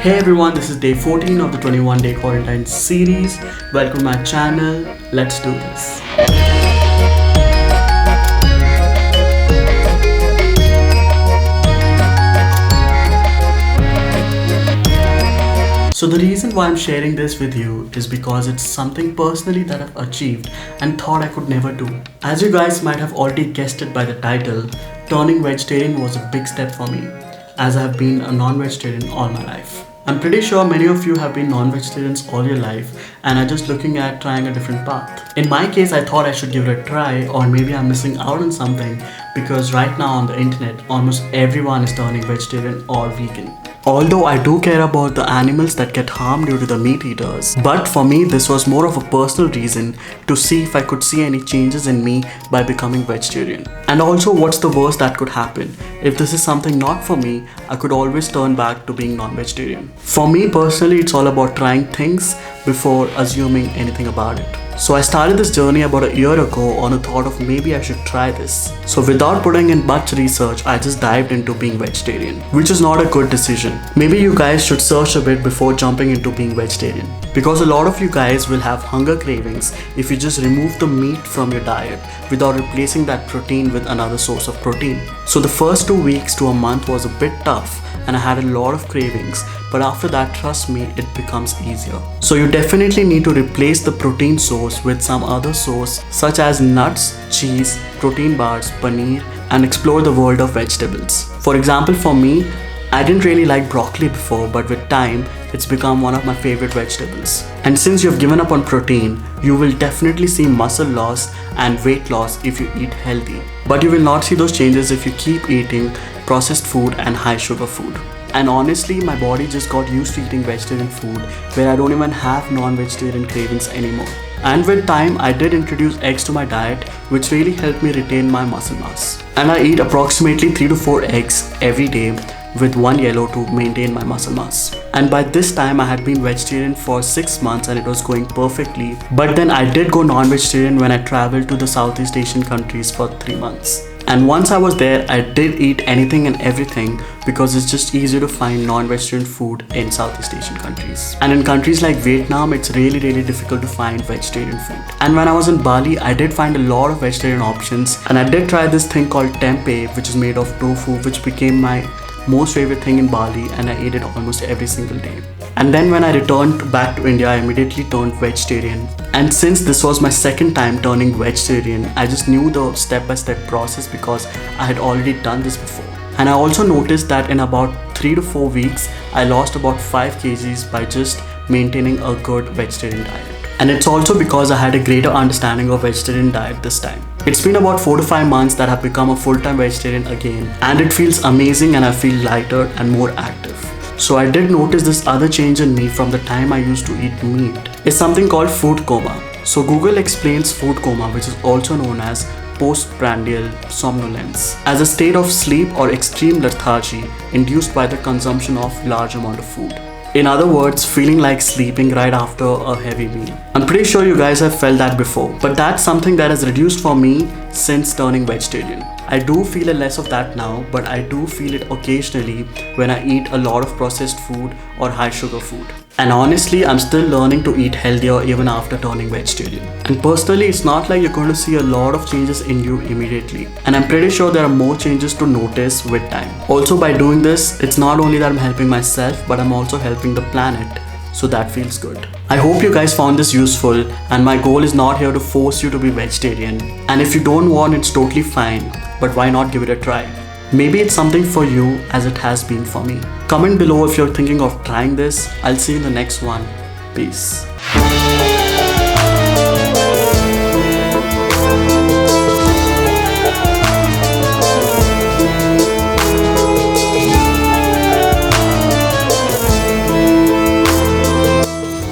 Hey everyone, this is day 14 of the 21 day quarantine series. Welcome to my channel. Let's do this. So the reason why I'm sharing this with you is because it's something personally that I've achieved and thought I could never do. As you guys might have already guessed it by the title, turning vegetarian was a big step for me, as I have been a non-vegetarian all my life. I'm pretty sure many of you have been non-vegetarians all your life and are just looking at trying a different path. In my case, I thought I should give it a try, or maybe I'm missing out on something because right now on the internet, almost everyone is turning vegetarian or vegan. Although I do care about the animals that get harmed due to the meat eaters, but for me this was more of a personal reason to see if I could see any changes in me by becoming vegetarian. And also, what's the worst that could happen? If this is something not for me, I could always turn back to being non-vegetarian. For me personally, it's all about trying things before assuming anything about it. So I started this journey about a year ago on a thought of maybe I should try this. So without putting in much research, I just dived into being vegetarian, which is not a good decision. Maybe you guys should search a bit before jumping into being vegetarian, because a lot of you guys will have hunger cravings if you just remove the meat from your diet without replacing that protein with another source of protein. So the first 2 weeks to a month was a bit tough and I had a lot of cravings, but after that, trust me, it becomes easier. So you definitely need to replace the protein source with some other source such as nuts, cheese, protein bars, paneer, and explore the world of vegetables. For example, for me, I didn't really like broccoli before, but with time, it's become one of my favorite vegetables. And since you've given up on protein, you will definitely see muscle loss and weight loss if you eat healthy. But you will not see those changes if you keep eating processed food and high sugar food. And honestly, my body just got used to eating vegetarian food where I don't even have non-vegetarian cravings anymore. And with time, I did introduce eggs to my diet, which really helped me retain my muscle mass. And I eat approximately 3 to 4 eggs every day with 1 yellow to maintain my muscle mass. And by this time I had been vegetarian for 6 months and it was going perfectly. But then I did go non-vegetarian when I traveled to the Southeast Asian countries for 3 months. And once I was there, I did eat anything and everything because it's just easier to find non-vegetarian food in Southeast Asian countries. And in countries like Vietnam, it's really difficult to find vegetarian food. And when I was in Bali, I did find a lot of vegetarian options, and I did try this thing called tempeh, which is made of tofu, which became my most favorite thing in Bali, and I ate it almost every single day. And then when I returned back to India, I immediately turned vegetarian. And since this was my second time turning vegetarian, I just knew the step-by-step process because I had already done this before. And I also noticed that in about 3 to 4 weeks, I lost about 5 kgs by just maintaining a good vegetarian diet. And it's also because I had a greater understanding of vegetarian diet this time. It's been about 4 to 5 months that I've become a full-time vegetarian again, and it feels amazing and I feel lighter and more active. So I did notice this other change in me from the time I used to eat meat. It's something called food coma. So Google explains food coma, which is also known as postprandial somnolence, as a state of sleep or extreme lethargy induced by the consumption of large amount of food. In other words, feeling like sleeping right after a heavy meal. I'm pretty sure you guys have felt that before, but that's something that has reduced for me since turning vegetarian. I do feel a less of that now, but I do feel it occasionally when I eat a lot of processed food or high sugar food. And honestly, I'm still learning to eat healthier even after turning vegetarian. And personally, it's not like you're going to see a lot of changes in you immediately. And I'm pretty sure there are more changes to notice with time. Also, by doing this, it's not only that I'm helping myself, but I'm also helping the planet. So that feels good. I hope you guys found this useful, and my goal is not here to force you to be vegetarian. And if you don't want, it's totally fine, but why not give it a try? Maybe it's something for you as it has been for me. Comment below if you're thinking of trying this. I'll see you in the next one. Peace.